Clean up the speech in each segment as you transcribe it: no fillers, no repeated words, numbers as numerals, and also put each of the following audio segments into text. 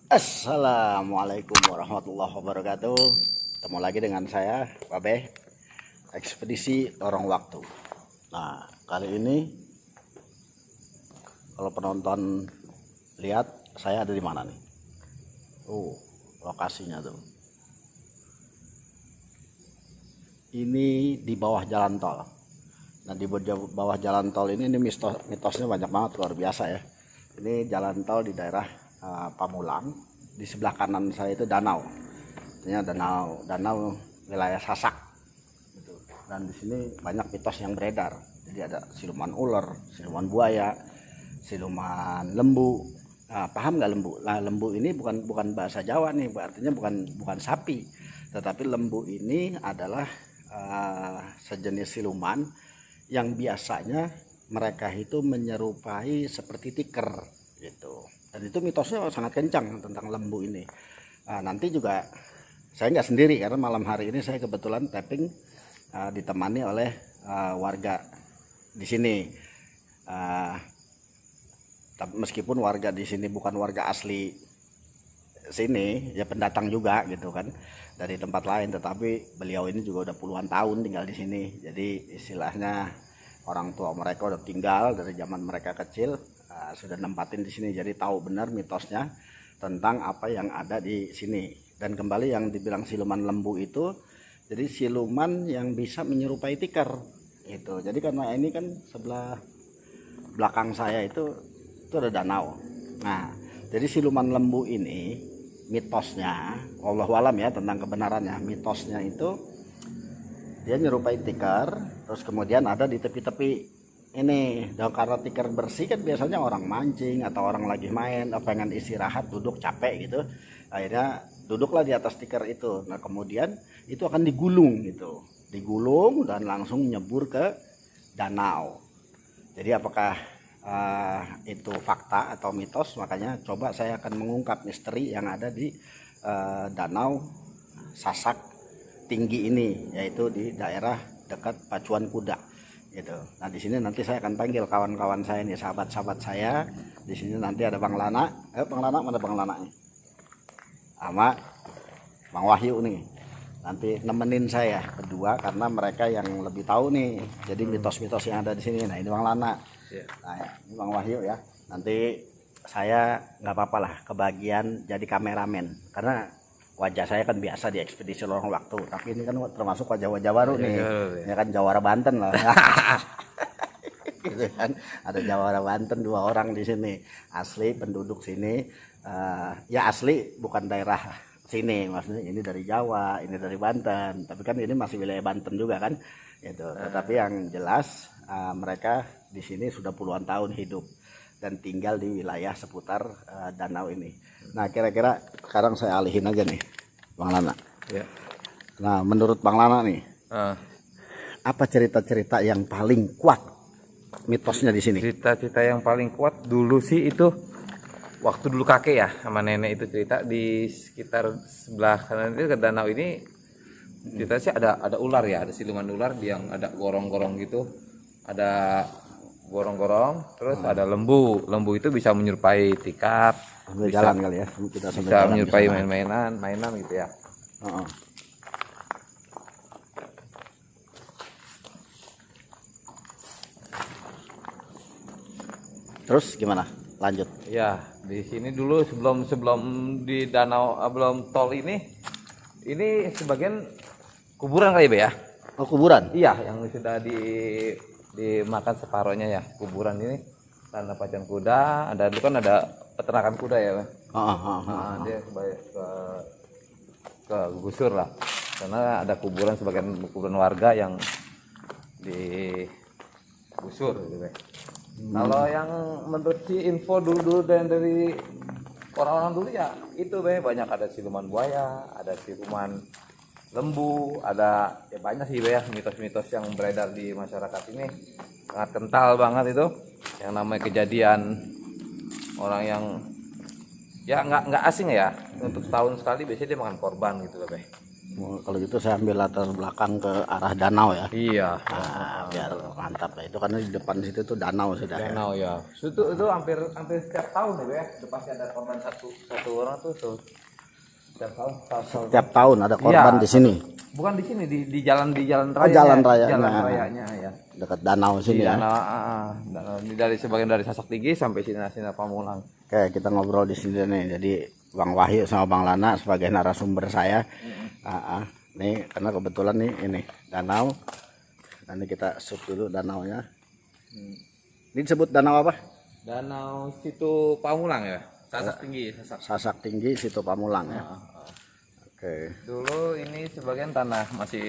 Assalamualaikum warahmatullahi wabarakatuh. Ketemu lagi dengan saya, Babe, ekspedisi lorong waktu. Nah, kali ini kalau penonton lihat saya ada di mana nih? Lokasinya tuh. Ini di bawah jalan tol. Nah, di bawah jalan tol ini mitosnya banyak banget, luar biasa ya. Ini jalan tol di daerah Pamulang. Di sebelah kanan saya itu danau. Artinya danau wilayah Sasak gitu. Dan di sini banyak mitos yang beredar. Jadi ada siluman ular, siluman buaya, siluman lembu. Nah, paham nggak lembu? Nah, lembu ini bukan bahasa Jawa nih, artinya bukan sapi. Tetapi lembu ini adalah sejenis siluman yang biasanya mereka itu menyerupai seperti tiker gitu. Dan itu mitosnya sangat kencang tentang lembu ini. Nanti juga saya nggak sendiri karena malam hari ini saya kebetulan tapping ditemani oleh warga di sini. Meskipun warga di sini bukan warga asli sini, ya pendatang juga gitu kan dari tempat lain, tetapi beliau ini juga udah puluhan tahun tinggal di sini. Jadi istilahnya orang tua mereka udah tinggal dari zaman mereka kecil, sudah nempatin di sini, jadi tahu benar mitosnya tentang apa yang ada di sini. Dan kembali yang dibilang siluman lembu itu, jadi siluman yang bisa menyerupai tikar gitu. Jadi karena ini kan sebelah belakang saya itu ada danau. Nah, jadi siluman lembu ini mitosnya, wallahu alam ya tentang kebenarannya, mitosnya itu dia nyerupai tikar, terus kemudian ada di tepi-tepi ini. Dan karena tikar bersih kan biasanya orang mancing atau orang lagi main pengen istirahat, duduk capek gitu, akhirnya duduklah di atas tikar itu. Nah, kemudian itu akan digulung gitu, digulung dan langsung nyebur ke danau. Jadi apakah itu fakta atau mitos? Makanya coba saya akan mengungkap misteri yang ada di danau Sasak tinggi ini, yaitu di daerah dekat Pacuan Kuda gitu. Nah, di sini nanti saya akan panggil kawan-kawan saya nih, sahabat-sahabat saya. Di sini nanti ada Bang Lana. Bang Lana, mana Bang Lana nih? Sama Bang Wahyu nih. Nanti nemenin saya berdua karena mereka yang lebih tahu nih. Jadi mitos-mitos yang ada di sini. Nah, ini Bang Lana. Nah, ini Bang Wahyu ya. Nanti saya nggak apa-apa lah kebagian jadi kameramen karena wajah saya kan biasa di ekspedisi lorong waktu, tapi ini kan termasuk wajah-wajah baru nih. Ya kan Jawara Banten loh. Gitu kan. Ada Jawara Banten 2 orang di sini. Asli penduduk sini. Ya asli bukan daerah sini, maksudnya ini dari Jawa, ini dari Banten. Tapi kan ini masih wilayah Banten juga kan. Gitu. Tetapi yang jelas mereka di sini sudah puluhan tahun hidup dan tinggal di wilayah seputar danau ini. Nah, kira-kira sekarang saya alihin aja nih, Bang Lana. Ya. Nah, menurut Bang Lana nih, apa cerita-cerita yang paling kuat mitosnya di sini? Cerita-cerita yang paling kuat dulu sih itu waktu dulu kakek ya sama nenek itu cerita di sekitar sebelah kanan itu ke danau ini. Cerita sih ada ular ya, ada siluman ular yang ada gorong-gorong gitu, ada gorong-gorong, terus ada lembu. Lembu itu bisa menyerupai tikar, bisa jalan kali ya, kita bisa menyerupai mainan gitu ya. Terus gimana? Lanjut. Ya, di sini dulu sebelum di danau belum tol ini sebagian kuburan kali ya. Oh, kuburan? Iya, yang sudah dimakan separohnya ya, kuburan ini. Tanah Pacuan Kuda, dulu kan ada peternakan kuda ya, Bang. Dia ke gusur lah. Karena ada kuburan, sebagian kuburan warga yang digusur gitu, Bang. Kalau yang menurut si info dulu dari orang-orang dulu ya itu, Bang, banyak ada siluman buaya, ada siluman lembu, ada ya banyak sih ya mitos-mitos yang beredar di masyarakat ini, sangat kental banget itu. Yang namanya kejadian orang yang ya nggak asing ya, untuk setahun sekali biasanya dia makan korban gitu loh, Beh. Kalau gitu saya ambil latar belakang ke arah danau ya. Iya. Nah, biar mantap ya. Itu karena di depan situ tuh danau sudah ya. Danau ya. Itu hampir setiap tahun ya. Itu pasti ada korban satu orang tuh. Setiap tahun. Setiap tahun ada korban Iya. di sini. Bukan di sini di jalan raya. Jalan rayanya. Jalan rayanya ya. Dekat danau Di sini ya. danau, ini dari sebagian dari Sasak Tinggi sampai Sinar Pamulang. Oke, kita ngobrol di sini nih. Jadi Bang Wahyu sama Bang Lana sebagai narasumber saya. Nih karena kebetulan nih ini danau. Nanti kita shoot dulu danaunya. Ini disebut danau apa? Danau Situ Pamulang ya. Sasak Tinggi, Sasak Tinggi Situ Pamulang ya. Oke. Dulu ini sebagian tanah masih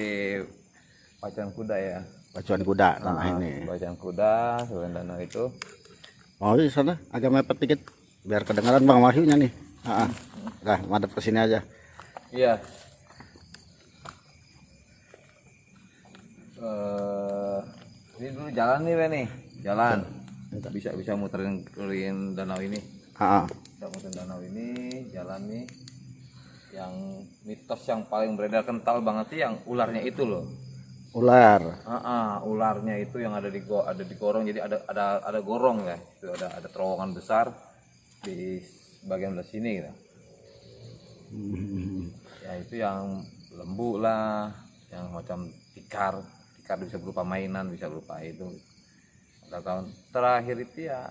pacuan kuda ya. Pacuan kuda tanah ini. Pacuan kuda, sebagian danau itu. Oh di sana agak mepet dikit biar kedengaran Bang Wahyunya nih. Udah madep ke sini aja. Iya. Ini dulu jalan nih, jalan. Bisa muterin danau ini. Bisa muterin danau ini, jalan nih. Yang mitos yang paling beredar kental banget sih yang ularnya itu loh. Ular. Ularnya itu yang ada di gorong, jadi ada gorong ya. Itu ada terowongan besar di bagian belah sini gitu. Ya itu yang lembu lah, yang macam tikar bisa berupa mainan, bisa berupa itu. Ada tahun terakhir itu ya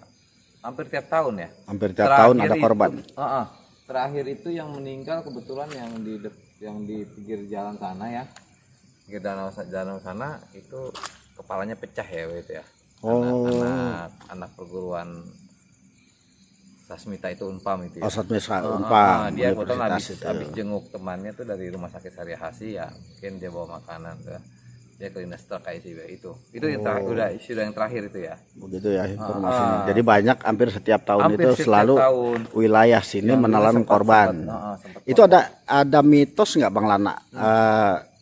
hampir tiap tahun ya. Hampir tiap tahun ada korban. Terakhir itu yang meninggal kebetulan yang di pinggir jalan sana ya. Pinggir danau sana itu kepalanya pecah ya itu ya. Anak perguruan Sasmita itu Unpam itu ya. Sasmita Unpam. Dia kebetulan habis jenguk temannya tuh dari rumah sakit Sariahasi ya. Mungkin dia bawa makanan tuh. Dia ke dinas terkait itu yang sudah yang terakhir itu ya. Begitu ya informasinya. Jadi banyak hampir setiap tahun itu selalu tahun. Wilayah sini menelan korban. Itu ada mitos nggak Bang Lana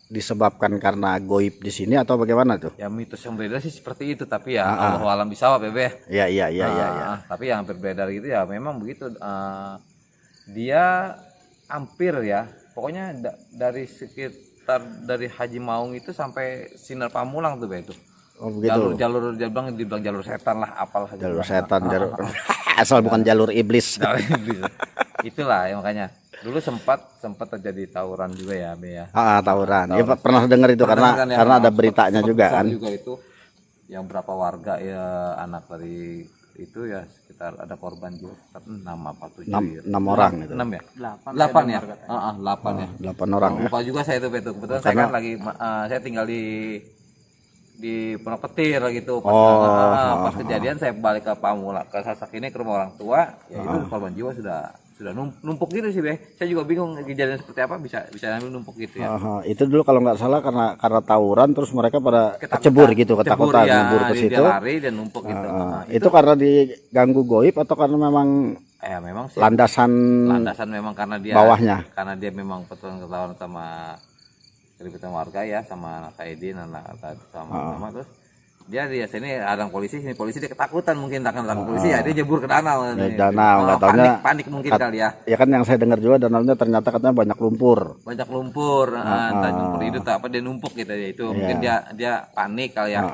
disebabkan karena goib di sini atau bagaimana tuh? Ya mitos yang beredar sih seperti itu tapi ya Allahu alam bisawab ya. Iya. Tapi yang hampir beredar gitu ya memang begitu. Dia hampir ya pokoknya dari dari Haji Maung itu sampai Sinar Pamulang tuh itu. Oh begitu. Dibilang jalur setan lah, apalah jalur setan, jalur asal bukan jalur iblis. Itulah ya, makanya dulu sempat terjadi tawuran juga ya, Be ya. Tawuran. Ya pernah dengar itu karena ada beritanya juga kan. Juga itu yang berapa warga ya anak dari itu ya sekitar ada korban juga 6 apa 7 ya. 6 orang itu. 6 ya? 8 ya. 8 ya. 8 orang. Lupa juga saya itu betul. Kebetulan saya kan lagi saya tinggal di Pondok Petir gitu. Pas kejadian saya balik ke Pamulang ke Sasak ini ke rumah orang tua, ya itu korban jiwa sudah numpuk gitu sih, Be. Saya juga bingung kejadian seperti apa bisa numpuk gitu ya. Itu dulu kalau nggak salah karena tawuran terus mereka pada kecebur gitu, ketakutan nyebur ke situ. Dia lari dan numpuk gitu. Itu karena diganggu goib atau karena memang memang sih landasan memang karena dia bawahnya. Karena dia memang ketahuan sama keributan warga ya, sama anak Aidin sama terus dia sini ada polisi dia ketakutan mungkin akan polisi ya dia jebur ke danau. Danau nggak taunya panik mungkin kali ya. Ya kan yang saya dengar juga danaunya ternyata katanya banyak lumpur. Entah lumpur itu apa dia numpuk gitu ya itu mungkin dia panik kali ya.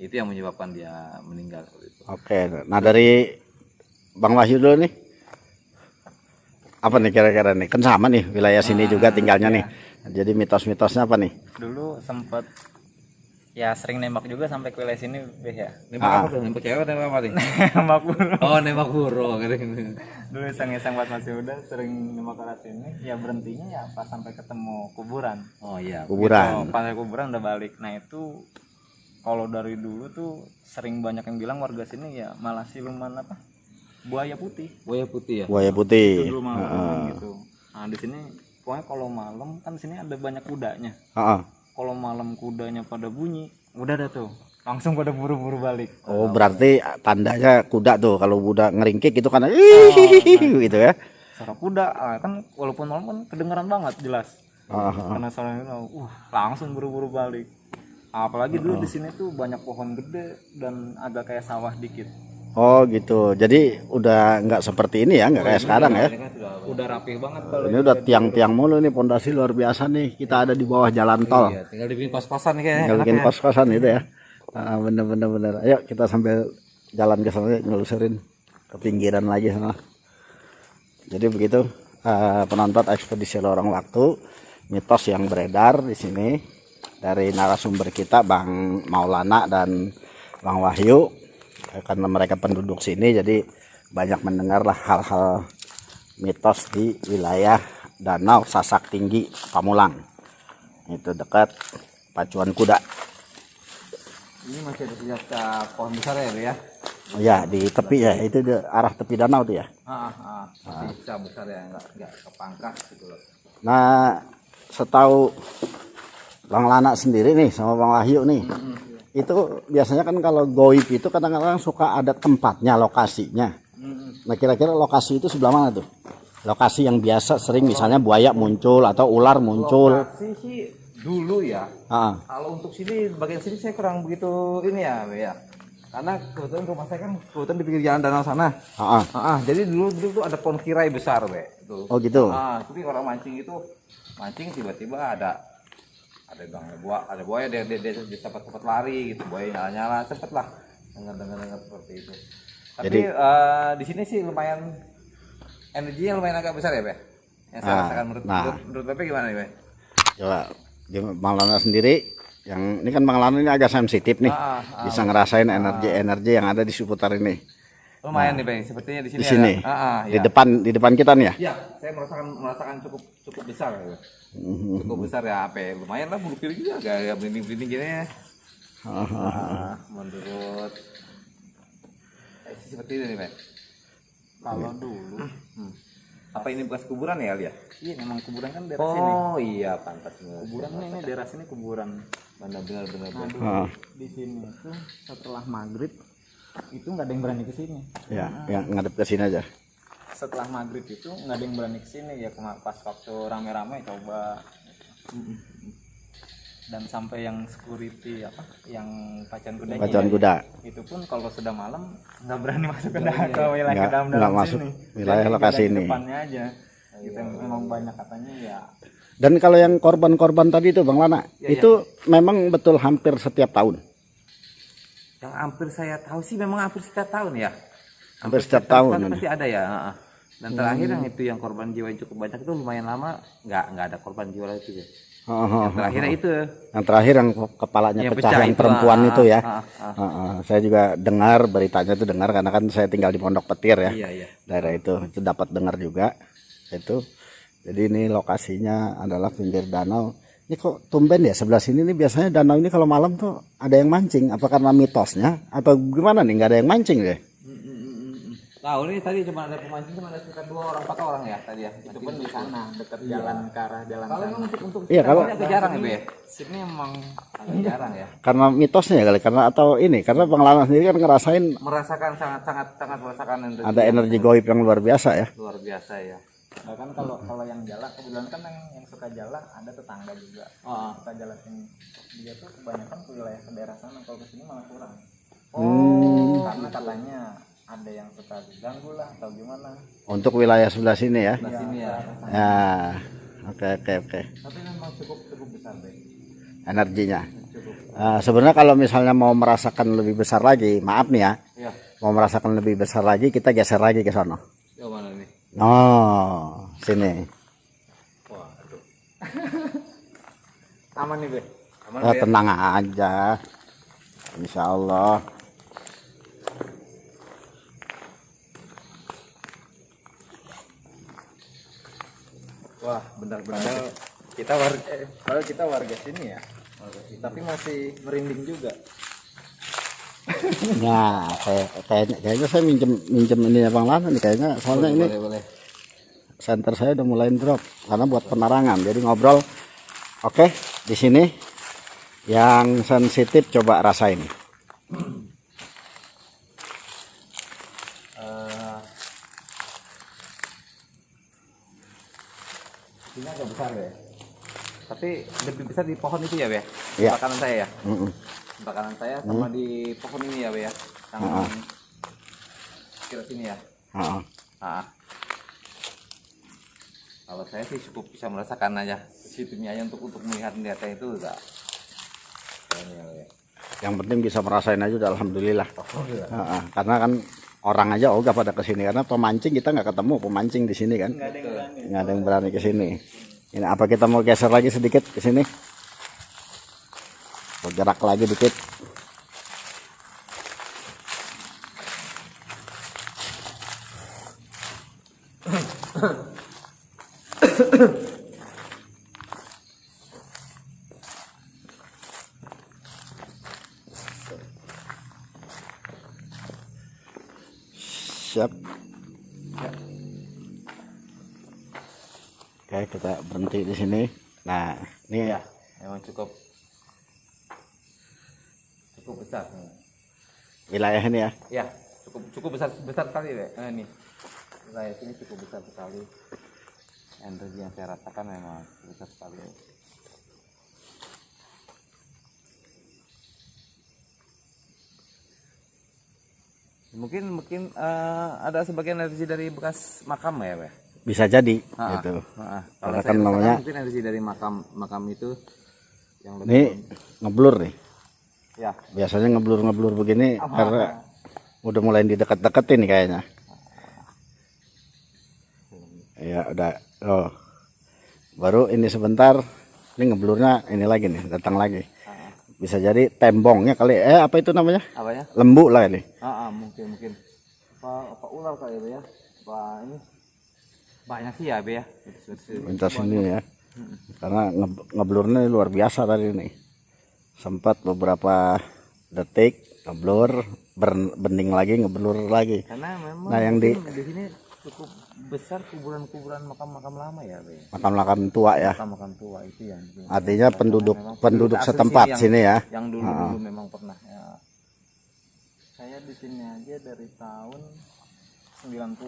Itu yang menyebabkan dia meninggal itu. Oke, nah dari Bang Wahyu dulu nih. Apa nih kira-kira nih? Kan sama nih wilayah sini juga tinggalnya nih. Jadi mitos-mitosnya apa nih? Dulu sempet ya sering nembak juga sampai ke wilayah sini, Beh ya. Nembak apa tuh? Nembak cewek nembak apa nih? Nembak burung. Oh, nembak burung gitu. Dulu iseng-iseng pas masih muda sering nembak ke arah sini. Ya berhentinya ya pas sampai ketemu kuburan. Oh iya. Kuburan. Pas kuburan udah balik. Nah itu kalau dari dulu tuh sering banyak yang bilang warga sini ya malah siluman apa? Buaya putih. Buaya putih ya. Buaya putih. Itu dulu malam gitu. Nah di sini pokoknya kalau malam kan sini ada banyak kudanya. Kalau malam kudanya pada bunyi, udah dah tuh langsung pada buru-buru balik. Oh berarti tandanya kuda tuh kalau kuda ngeringkik itu karena gitu ya. Suara kuda kan walaupun malam kan kedengeran banget jelas. Karena suaranya langsung buru-buru balik. Apalagi dulu di sini tuh banyak pohon gede dan agak kayak sawah dikit. Oh gitu. Jadi udah nggak seperti ini ya, nggak kayak sekarang ya. Ini kan Udah rapih banget kalau Ini udah tiang-tiang mulu nih, pondasi luar biasa nih. Kita ada di bawah jalan tol. iya, tinggal dibikin kos-kosan nih kayaknya. Tinggal bikin enaknya. kos-kosan itu ya. Bener. Ayo kita sambil jalan ke sana nyelusurin ke pinggiran lagi sana. Jadi begitu penonton ekspedisi lorong waktu, mitos yang beredar di sini dari narasumber kita Bang Maulana dan Bang Wahyu. Karena mereka penduduk sini jadi banyak mendengarlah hal-hal mitos di wilayah Danau Sasak Tinggi Pamulang. Itu dekat Pacuan Kuda. Ini masih ada senjata pohon besar ya, Be, ya? Oh ya, di tepi ya, itu di arah tepi danau tuh ya. Masih bisa besar ya, enggak kepangkas gitu loh. Nah, setahu Bang Lana sendiri nih sama Bang Wahyu nih, itu biasanya kan kalau goib itu kadang-kadang suka ada tempatnya, lokasinya. Nah, kira-kira lokasi itu sebelah mana tuh? Lokasi yang biasa sering misalnya buaya muncul atau ular muncul. Lokasi sih dulu ya. Kalau untuk sini, bagian sini saya kurang begitu ini ya, Be, ya. Karena kebetulan rumah saya kan kebetulan di pinggir jalan danau sana. Jadi dulu tuh ada pohon kirai besar, Be. Itu. Oh gitu. Tapi orang mancing itu tiba-tiba ada buaya dia sempat lari gitu, buaya nyala sempet lah dengar seperti itu. Tapi Jadi, di sini sih lumayan energinya lumayan agak besar ya, Be. Yang saya rasakan menurut Bebe gimana nih, Be? Coba Bang Lana sendiri, yang ini kan Bang Lana ini agak sensitif nih, bisa ngerasain energi yang ada di seputar ini. Lumayan nih, Be. Sepertinya di sini. Di sini, ya. di depan kita nih ya. Iya, saya merasakan cukup besar ya. Cukup besar ya, apa? Lumayan lah, bulu kiri juga agak berinding-berinding gini ya. Menurut seperti ini nih, Be. kalau dulu Apa ini bekas kuburan ya, Lia? iya memang kuburan kan daerah sini. Oh iya, pantas. Kuburan ini daerah sini kuburan. Benar. Nah, dulu di sini itu setelah maghrib itu nggak ada yang berani ke sini. Ya, yang ngadep ke sini aja. Setelah maghrib itu nggak ada yang berani ke sini ya, pas waktu rame-rame coba. Dan sampai yang security yang pacuan kudanya Pacuan Kuda. itu pun kalau sudah malam nggak berani masuk ke wilayah ke dalam nggak masuk sini. wilayah Jadi lokasi di ini. depannya aja gitu, memang banyak katanya ya. Dan kalau yang korban-korban tadi itu Bang Lana, itu memang betul hampir setiap tahun. Yang hampir saya tahu sih memang hampir setiap tahun ya. Hampir setiap tahun. Pasti ada ya. Dan terakhir yang korban jiwa yang cukup banyak itu lumayan lama nggak ada korban jiwa lagi ya. Yang terakhir itu. Yang terakhir yang kepalanya Yang pecah, pecah yang itu, perempuan itu ya. Saya juga dengar beritanya itu karena kan saya tinggal di Pondok Petir ya. Iya. Daerah itu dapat dengar juga itu. Jadi ini lokasinya adalah pinggir danau. Ini kok tumben ya sebelah sini nih, biasanya danau ini kalau malam tuh ada yang mancing. Apa karena mitosnya atau gimana nih, nggak ada yang mancing deh? Tahu nih tadi cuma ada pemancing, cuma ada sekitar 2 orang 4 orang ya tadi ya. Itu pun di sana dekat jalan ke arah jalan Kalau sana. untuk Iya, kalau agak jarang ya, Be. Sini emang Agak jarang ya. karena mitosnya ya kali, karena atau ini karena Bang Lana sendiri kan ngerasain Merasakan sangat merasakan ada energi goib yang luar biasa ya. luar biasa ya. bahkan kalau yang jalan kebetulan kan yang suka jalan ada tetangga juga. Suka jalan ini dia tuh kebanyakan ke wilayah ke daerah sana, kalau ke sini malah kurang. Karena katanya ada yang suka diganggu lah atau gimana. Untuk wilayah sebelah sini ya. Di sini ya. Ya, oke. Tapi memang cukup besar, Be. Energinya. Sebenarnya kalau misalnya mau merasakan lebih besar lagi, maaf nih ya, Iya. mau merasakan lebih besar lagi, kita geser lagi ke sana. Yang mana nih? Oh, sini. Waduh. Aman nih, Be. Aman, Oh, Be. tenang aja, Insya Allah. Wah, benar-benar kita warga sini ya. Tapi masih merinding juga. Nah, kayaknya saya minjem ini ya Bang Lana nih kayaknya, soalnya ini Boleh. senter saya udah mulai drop karena buat penerangan. Jadi ngobrol. Oke, di sini yang sensitif coba rasain. Ini agak besar ya. Tapi lebih besar di pohon itu ya, Be. Iya. Sebelah kanan saya ya. Mm-mm. Sebelah kanan saya sama di pohon ini ya, Be ya. Yang sekitar sini ya. Heeh. Ah. Kalau saya sih cukup bisa merasakan aja situnya aja untuk melihat itu udah. Ya. Yang penting bisa merasain aja udah alhamdulillah. Alhamdulillah. Heeh, karena kan orang aja ogah pada kesini karena pemancing kita nggak ketemu pemancing di sini kan. Nggak ada yang berani ke sini. Ini apa kita mau geser lagi sedikit ke sini? Bergerak lagi dikit. Siap. Oke, kita berhenti di sini. Nah, ini Ya, memang cukup besar. wilayah ini ya. Ya, cukup besar sekali deh. Ini wilayah sini cukup besar sekali. Energi yang saya rasakan memang besar sekali. Mungkin ada sebagian energi dari bekas makam ya, Pak? Bisa jadi gitu. Kalau kan namanya mungkin energi dari makam itu yang lebih ini ngeblur nih. ya. Biasanya ngeblur begini karena udah mulai didekat-deketin nih kayaknya. Ya udah. Oh. Baru ini sebentar ini ngeblurnya ini lagi nih, datang lagi. Bisa jadi tembongnya kali. Apa itu namanya? Apanya? Lembu lah ini. Mungkin. Apa ular kali ya? Apa ini? Banyak sih ya, Be ya. Minta sini ya. Karena ngeblurnya luar biasa tadi ini. Sempat beberapa detik ngeblur, bening lagi, ngeblur lagi. Karena memang nah, yang di sini cukup besar kuburan-kuburan makam-makam lama ya, Be. makam-makam tua ya. Makam-makam tua itu yang Artinya penduduk asli setempat sini ya. Yang dulu memang pernah ya. Saya di sini aja dari tahun 90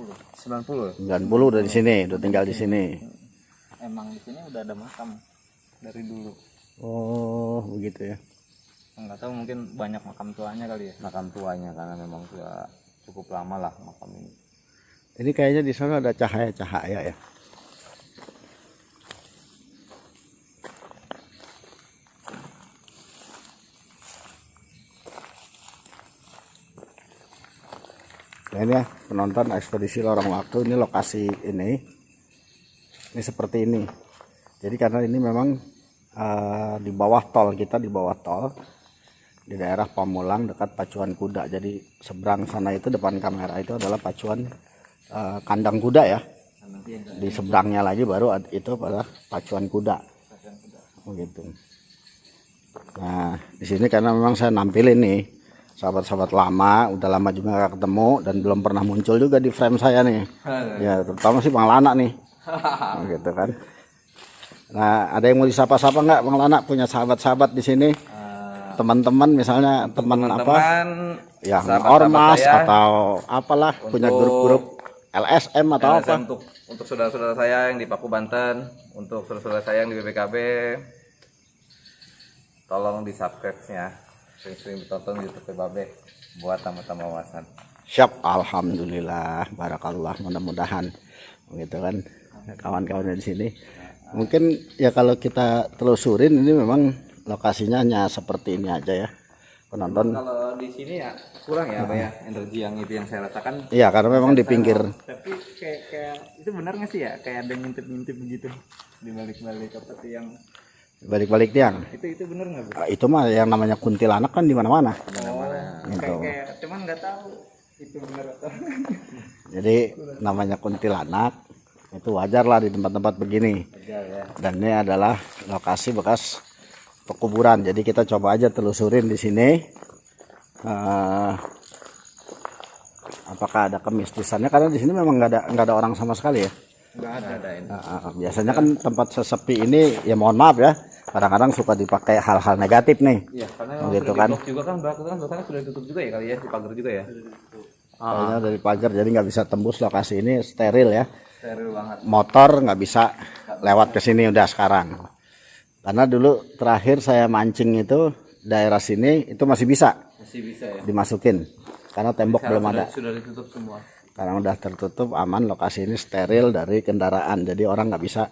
udah di sini, udah tinggal di sini. emang di sini udah ada makam dari dulu. Oh, begitu ya. Nggak tahu mungkin banyak makam tuanya kali ya. makam tuanya karena memang sudah cukup lama lah makam ini. Ini kayaknya di sana ada cahaya-cahaya ya. Nah, ini ya penonton ekspedisi lorong waktu, ini lokasi ini seperti ini. Jadi karena ini memang di bawah tol, kita di bawah tol di daerah Pamulang dekat Pacuan Kuda. Jadi seberang sana itu depan kamera itu adalah Pacuan kandang kuda ya. Di seberangnya lagi baru itu pada Pacuan Kuda. Begitu. Nah di sini karena memang saya nampilin nih sahabat-sahabat lama, udah lama juga gak ketemu dan belum pernah muncul juga di frame saya nih. Ya terutama sih Bang Lana nih. Gitu kan. Nah ada yang mau disapa-sapa nggak Bang Lana, punya sahabat-sahabat di sini? Teman-teman misalnya teman apa? Yang ormas atau apalah, punya grup-grup LSM atau apa? Untuk saudara-saudara saya yang di Paku Banten, untuk saudara-saudara saya yang di BPKB, tolong di subscribe-nya, sering-sering ditonton di YouTube Babe buat tambah-tambah wawasan. Siap, alhamdulillah, barakallah, mudah-mudahan begitu kan kawan-kawan di sini. Mungkin ya kalau kita telusurin ini memang lokasinya hanya seperti ini aja ya. Penonton Kalau di sini ya kurang ya, Pak ya, energi yang itu yang saya rasakan. iya karena memang di pinggir. Tapi kayak itu benar nggak sih ya, kayak ada ngintip-ngintip begitu di balik-balik apa tuh yang Balik-balik tiang. itu benar nggak, Bu? Itu mah yang namanya kuntilanak kan di mana-mana. Gitu. Kayak cuman nggak tahu itu benar atau Jadi namanya kuntilanak itu wajar lah di tempat-tempat begini. Dan ini adalah lokasi bekas pekuburan. Jadi kita coba aja telusurin di sini. Apakah ada kemistisannya? Karena di sini memang nggak ada orang sama sekali ya. nggak ada ini. Biasanya kan tempat sesepi ini ya mohon maaf ya. Kadang-kadang suka dipakai hal-hal negatif nih. Iya, karena gitu sudah kan. di-blok juga kan belakang sudah ditutup juga ya kali ya, di pagar juga ya. Kayaknya dari pagar jadi nggak bisa tembus lokasi ini, steril ya. Steril banget. Motor nggak bisa lewat ke sini udah sekarang. Karena dulu terakhir saya mancing itu daerah sini itu masih bisa Masih bisa ya. dimasukin karena tembok belum ada. Sudah ditutup semua. karena udah tertutup, aman, lokasi ini steril dari kendaraan, jadi orang nggak bisa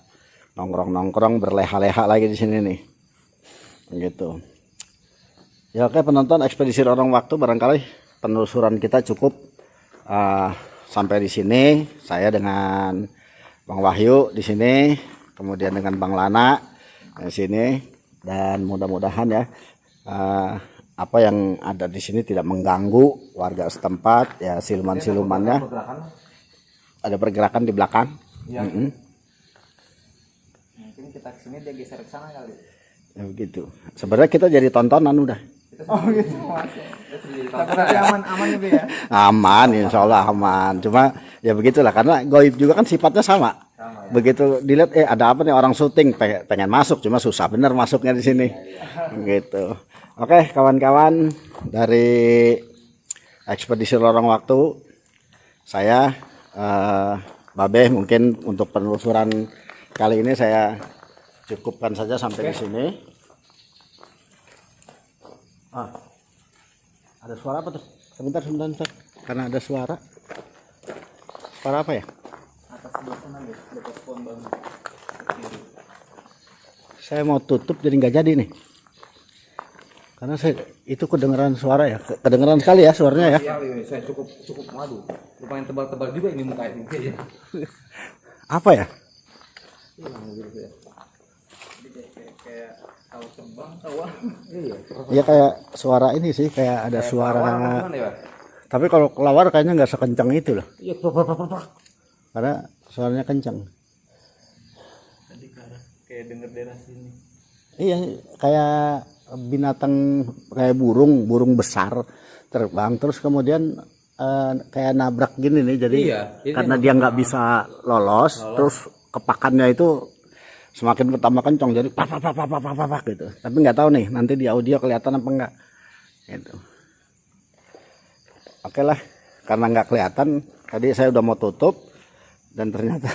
nongkrong berleha-leha lagi di sini nih, gitu. Ya oke penonton, ekspedisi lorong waktu barangkali penelusuran kita cukup sampai di sini. Saya dengan Bang Wahyu di sini, kemudian dengan Bang Lana di sini, dan mudah-mudahan ya apa yang ada di sini tidak mengganggu warga setempat ya. Siluman-silumannya ada pergerakan di belakang. Mungkin kita kesini dia geser ke sana kali. Ya begitu. Sebenarnya kita jadi tontonan udah. Oh gitu mas. Tapi aman juga ya. Aman, insya Allah aman. Cuma ya begitulah, karena goib juga kan sifatnya sama. Ya? Begitu dilihat ada apa nih, orang syuting pengen masuk, cuma susah bener masuknya di sini. Gitu. Oke kawan-kawan, dari ekspedisi lorong waktu saya Babe, mungkin untuk penelusuran kali ini saya cukupkan saja sampai di sini. Ada suara apa tuh? Sebentar, karena ada suara. Suara apa ya? Atas sebelah sana deh, dekat pohon bambu. Saya mau tutup jadi nggak jadi nih. Karena saya itu kedengeran suara ya, kedengeran sekali ya suaranya ya. Iya, saya cukup madu. Lumayan tebal-tebal juga ini muka ini. Apa ya? Kayak tahu terbang, tahu. Iya. Ya kayak suara ini sih, kayak ada suara. Ya? Tapi kalau kelawar kayaknya nggak sekencang itu loh. Iya, Karena suaranya kencang. Tadi kayak denger daerah sini. Iya, kayak binatang, kayak burung besar terbang terus kemudian kayak nabrak gini nih. Jadi karena dia nggak bisa lolos, terus kepakannya itu semakin pertama kencang, jadi pak gitu. Tapi nggak tahu nih nanti di audio kelihatan apa enggak gitu. Oke lah, karena nggak kelihatan tadi saya udah mau tutup, dan ternyata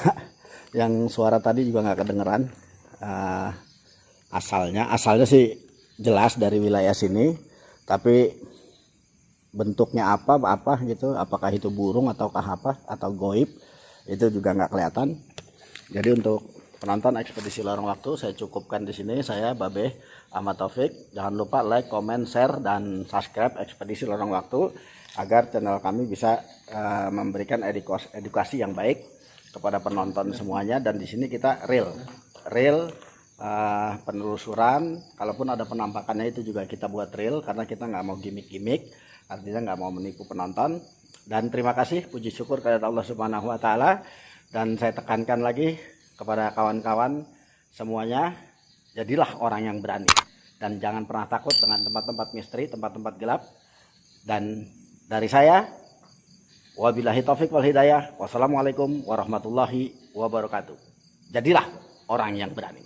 yang suara tadi juga nggak kedengeran. Asalnya sih jelas dari wilayah sini, tapi bentuknya apa gitu, apakah itu burung ataukah apa atau goib, itu juga nggak kelihatan. Jadi untuk penonton ekspedisi lorong waktu saya cukupkan di sini. Saya Babe Ahmad Taufik. Jangan lupa like, comment, share, dan subscribe ekspedisi lorong waktu agar channel kami bisa memberikan edukasi yang baik kepada penonton semuanya. Dan di sini kita real penelusuran. Kalaupun ada penampakannya itu juga kita buat real, karena kita nggak mau gimmick, artinya nggak mau menipu penonton. Dan terima kasih, puji syukur kepada Allah Subhanahu Wa Taala. Dan saya tekankan lagi kepada kawan-kawan semuanya, jadilah orang yang berani dan jangan pernah takut dengan tempat-tempat misteri, tempat-tempat gelap. Dan dari saya, wabillahi taufik wal hidayah, wassalamualaikum warahmatullahi wabarakatuh. Jadilah orang yang berani.